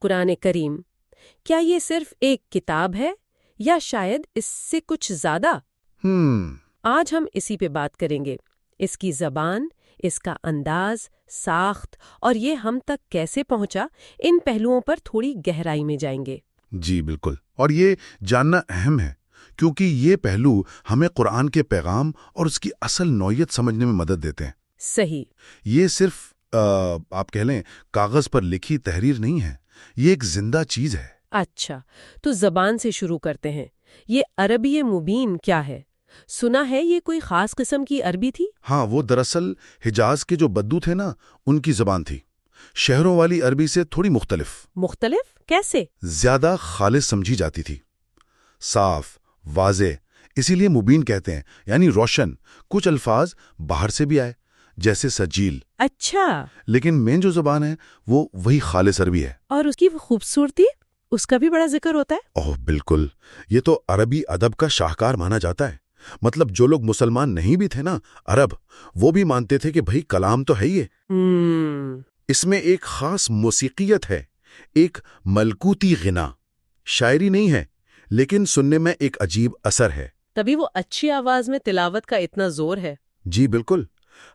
قرآن کریم، کیا یہ صرف ایک کتاب ہے یا شاید اس سے کچھ زیادہ؟ آج ہم اسی پہ بات کریں گے، اس کی زبان، اس کا انداز، ساخت اور یہ ہم تک کیسے پہنچا، ان پہلوؤں پر تھوڑی گہرائی میں جائیں گے۔ جی بالکل، اور یہ جاننا اہم ہے کیونکہ یہ پہلو ہمیں قرآن کے پیغام اور اس کی اصل نوعیت سمجھنے میں مدد دیتے ہیں۔ صحیح۔ یہ صرف آپ کہہ لیں کاغذ پر لکھی تحریر نہیں ہے، یہ ایک زندہ چیز ہے۔ اچھا، تو زبان سے شروع کرتے ہیں۔ یہ عربی مبین کیا ہے؟ سنا ہے یہ کوئی خاص قسم کی عربی تھی؟ ہاں، وہ دراصل حجاز کے جو بدو تھے نا، ان کی زبان تھی۔ شہروں والی عربی سے تھوڑی مختلف۔ مختلف کیسے؟ زیادہ خالص سمجھی جاتی تھی، صاف، واضح، اسی لیے مبین کہتے ہیں، یعنی روشن۔ کچھ الفاظ باہر سے بھی آئے، جیسے سجیل۔ اچھا۔ لیکن مین جو زبان ہے وہ وہی خالص عربی ہے۔ اور اس کی خوبصورتی، اس کا بھی بڑا ذکر ہوتا ہے؟ اوہ بالکل، یہ تو عربی ادب کا شاہکار مانا جاتا ہے۔ مطلب جو لوگ مسلمان نہیں بھی تھے نا، عرب، وہ بھی مانتے تھے کہ بھئی کلام تو ہے ہی ہے۔ اس میں ایک خاص موسیقیت ہے، ایک ملکوتی غنا۔ شاعری نہیں ہے، لیکن سننے میں ایک عجیب اثر ہے۔ تبھی وہ اچھی آواز میں تلاوت کا اتنا زور ہے۔ جی بالکل،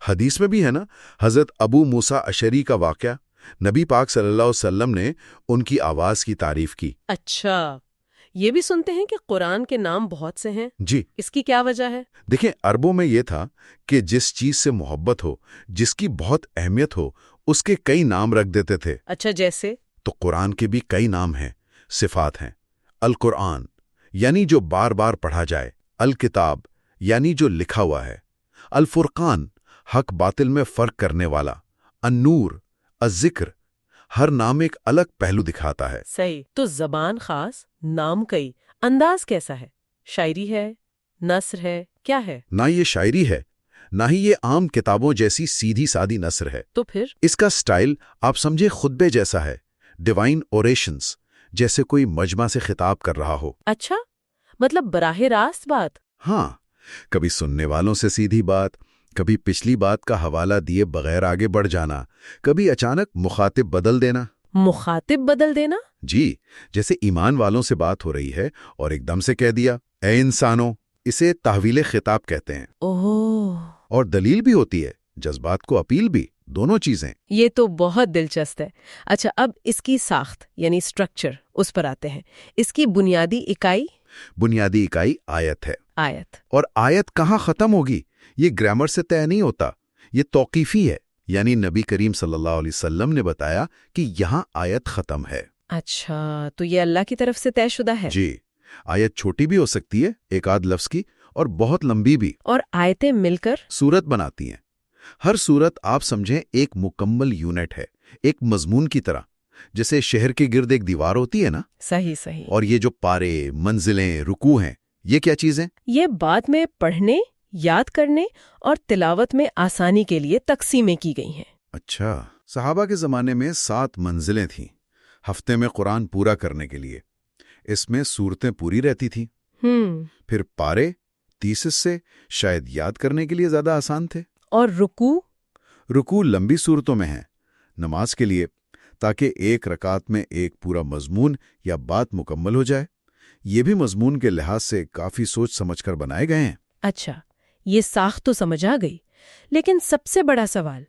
حدیث میں بھی ہے نا، حضرت ابو موسیٰ اشعری کا واقعہ، نبی پاک صلی اللہ علیہ وسلم نے ان کی آواز کی تعریف کی۔ اچھا، یہ بھی سنتے ہیں کہ قرآن کے نام بہت سے ہیں۔ جی، اس کی کیا وجہ ہے؟ دیکھیں، عربوں میں یہ تھا کہ جس چیز سے محبت ہو، جس کی بہت اہمیت ہو، اس کے کئی نام رکھ دیتے تھے۔ اچھا، جیسے؟ تو قرآن کے بھی کئی نام ہیں، صفات ہیں۔ القرآن یعنی جو بار بار پڑھا جائے، الکتاب یعنی جو لکھا ہوا ہے، الفرقان حق باطل میں فرق کرنے والا، النور، الذکر۔ ہر نام ایک الگ پہلو دکھاتا ہے۔ صحیح۔ تو زبان خاص، نام کئی، انداز کیسا ہے؟ شاعری ہے، نثر ہے، کیا ہے؟ نہ یہ شاعری ہے، نہ ہی یہ عام کتابوں جیسی سیدھی سادی نثر ہے۔ تو پھر؟ اس کا سٹائل آپ سمجھے خطبے جیسا ہے، ڈیوائن اوریشنز، جیسے کوئی مجمع سے خطاب کر رہا ہو۔ اچھا، مطلب براہ راست بات؟ ہاں، کبھی سننے والوں سے سیدھی بات، کبھی پچھلی بات کا حوالہ دیے بغیر آگے بڑھ جانا، کبھی اچانک مخاطب بدل دینا۔ مخاطب بدل دینا؟ جی، جیسے ایمان والوں سے بات ہو رہی ہے اور ایک دم سے کہہ دیا، اے انسانوں۔ اسے تحویل خطاب کہتے ہیں۔ اوہ! اور دلیل بھی ہوتی ہے، جذبات کو اپیل بھی، دونوں چیزیں۔ یہ تو بہت دلچسپ ہے۔ اچھا، اب اس کی ساخت یعنی سٹرکچر، اس پر آتے ہیں۔ اس کی بنیادی اکائی؟ بنیادی اکائی آیت ہے۔ آیت۔ اور آیت کہاں ختم ہوگی، یہ گرامر سے طے نہیں ہوتا، یہ توقیفی ہے، یعنی نبی کریم صلی اللہ علیہ وسلم نے بتایا کہ یہاں آیت ختم ہے۔ اچھا، تو یہ اللہ کی طرف سے طے شدہ ہے؟ جی، آیت چھوٹی بھی ہو سکتی ہے، ایک آدھ لفظ کی، اور بہت لمبی بھی۔ اور آیتیں مل کر سورت بناتی ہیں۔ ہر سورت آپ سمجھیں ایک مکمل یونٹ ہے، ایک مضمون کی طرح، جیسے شہر کے گرد ایک دیوار ہوتی ہے نا۔ صحیح صحیح۔ اور یہ جو پارے، منزلیں، رکوع ہیں، یہ کیا چیزیں؟ یہ بعد میں پڑھنے، یاد کرنے اور تلاوت میں آسانی کے لیے تقسیمیں کی گئی ہیں۔ اچھا، صحابہ کے زمانے میں 7 منزلیں تھیں، ہفتے میں قرآن پورا کرنے کے لیے۔ اس میں سورتیں پوری رہتی تھیں۔ پھر پارے 30 حصے شاید یاد کرنے کے لیے زیادہ آسان تھے۔ اور رکوع لمبی صورتوں میں ہیں، نماز کے لیے، تاکہ ایک رکعت میں ایک پورا مضمون یا بات مکمل ہو جائے۔ یہ بھی مضمون کے لحاظ سے کافی سوچ سمجھ کر بنائے گئے ہیں۔ اچھا، یہ ساخت تو سمجھ آ گئی، لیکن سب سے بڑا سوال،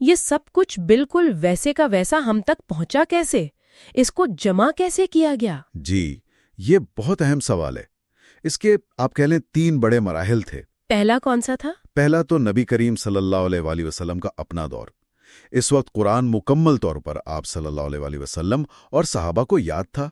یہ سب کچھ بالکل ویسے کا ویسا ہم تک پہنچا کیسے؟ اس کو جمع کیسے کیا گیا؟ جی، یہ بہت اہم سوال ہے۔ اس کے آپ کہہ لیں 3 بڑے مراحل تھے۔ پہلا کون سا تھا؟ پہلا تو نبی کریم صلی اللہ علیہ وآلہ وسلم کا اپنا دور۔ اس وقت قرآن مکمل طور پر آپ صلی اللہ علیہ وآلہ وسلم اور صحابہ کو یاد تھا،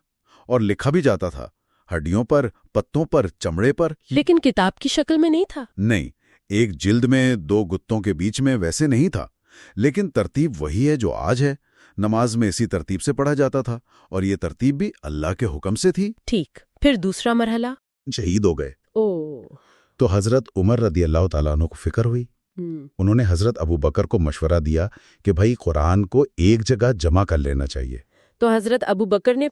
اور لکھا بھی جاتا تھا، ہڈیوں پر، پتوں پر، چمڑے پر۔ لیکن کتاب کی شکل میں نہیں تھا؟ نہیں، ایک جلد میں 2 گتوں کے بیچ میں ویسے نہیں تھا، لیکن ترتیب وہی ہے جو آج ہے۔ نماز میں اسی ترتیب سے پڑھا جاتا تھا، اور یہ ترتیب بھی اللہ کے حکم سے تھی۔ ٹھیک، پھر دوسرا مرحلہ؟ شہید ہو گئے۔ اوہ! تو حضرت عمر رضی اللہ تعالیٰ عنہ کو فکر ہوئی۔ انہوں نے حضرت ابو بکر کو مشورہ دیا کہ بھائی قرآن کو ایک جگہ جمع کر لینا چاہیے۔ تو حضرت ابو بکر نے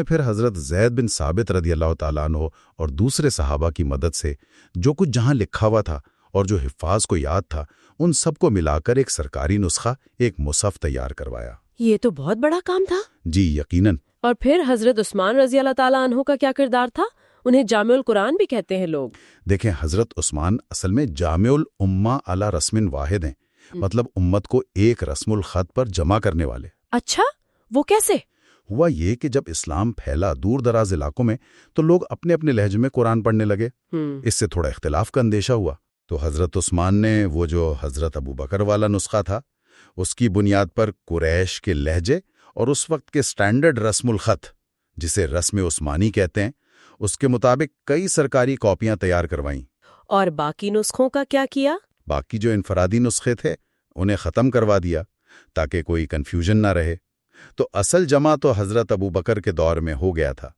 پھر حضرت زید بن ثابت رضی اللہ تعالیٰ عنہ اور دوسرے صحابہ کی مدد سے جو کچھ جہاں لکھا ہوا تھا اور جو حفاظ کو یاد تھا، ان سب کو ملا کر ایک سرکاری نسخہ، ایک مصحف تیار کروایا۔ یہ تو بہت بڑا کام تھا۔ جی یقیناً۔ اور پھر حضرت عثمان رضی اللہ تعالیٰ عنہ کا کیا کردار تھا؟ انہیں جامع القرآن بھی کہتے ہیں لوگ۔ دیکھیں، حضرت عثمان اصل میں جامع الامہ علی رسم واحد ہیں، مطلب امت کو ایک رسم الخط پر جمع کرنے والے۔ اچھا، وہ کیسے؟ ہوا یہ کہ جب اسلام پھیلا دور دراز علاقوں میں تو لوگ اپنے اپنے لہجے میں قرآن پڑھنے لگے۔ اس سے تھوڑا اختلاف کا اندیشہ ہوا، تو حضرت عثمان نے وہ جو حضرت ابو بکر والا نسخہ تھا اس کی بنیاد پر قریش کے لہجے اور اس وقت کے سٹینڈرڈ رسم الخط، جسے رسم عثمانی کہتے ہیں، اس کے مطابق کئی سرکاری کاپیاں تیار کروائیں۔ اور باقی نسخوں کا کیا کیا؟ باقی جو انفرادی نسخے تھے انہیں ختم کروا دیا تاکہ کوئی کنفیوژن نہ رہے۔ تو اصل جمع تو حضرت ابو بکر کے دور میں ہو گیا تھا،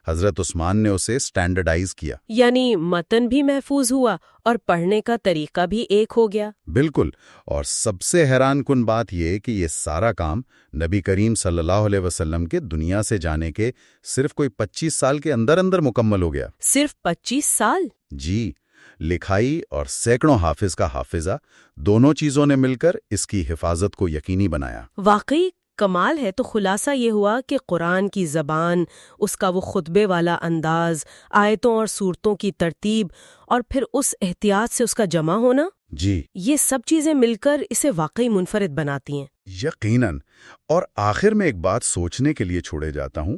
حضرت عثمان نے اسے سٹینڈرڈائز کیا۔ یعنی متن بھی محفوظ ہوا اور پڑھنے کا طریقہ بھی ایک ہو گیا۔ بالکل، اور سب سے حیران کن بات یہ کہ یہ سارا کام نبی کریم صلی اللہ علیہ وسلم کے دنیا سے جانے کے صرف کوئی 25 سال کے اندر اندر مکمل ہو گیا۔ صرف 25 سال؟ جی، لکھائی اور سینکڑوں حافظ کا حافظہ، دونوں چیزوں نے مل کر اس کی حفاظت کو یقینی بنایا۔ واقعی کمال ہے۔ تو خلاصہ یہ ہوا کہ قرآن کی زبان، اس کا وہ خطبے والا انداز، آیتوں اور سورتوں کی ترتیب، اور پھر اس احتیاط سے اس کا جمع ہونا، جی، یہ سب چیزیں مل کر اسے واقعی منفرد بناتی ہیں۔ یقیناً۔ اور آخر میں ایک بات سوچنے کے لیے چھوڑے جاتا ہوں،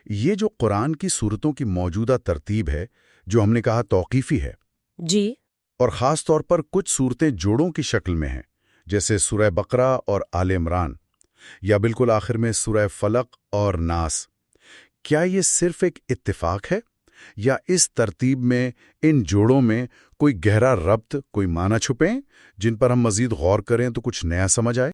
یہ جو قرآن کی سورتوں کی موجودہ ترتیب ہے، جو ہم نے کہا توقیفی ہے، جی، اور خاص طور پر کچھ صورتیں جوڑوں کی شکل میں ہیں، جیسے سورہ بقرہ اور آل عمران، یا بالکل آخر میں سورہ فلق اور ناس، کیا یہ صرف ایک اتفاق ہے یا اس ترتیب میں، ان جوڑوں میں کوئی گہرا ربط، کوئی معنی چھپے ہیں جن پر ہم مزید غور کریں تو کچھ نیا سمجھ آئے؟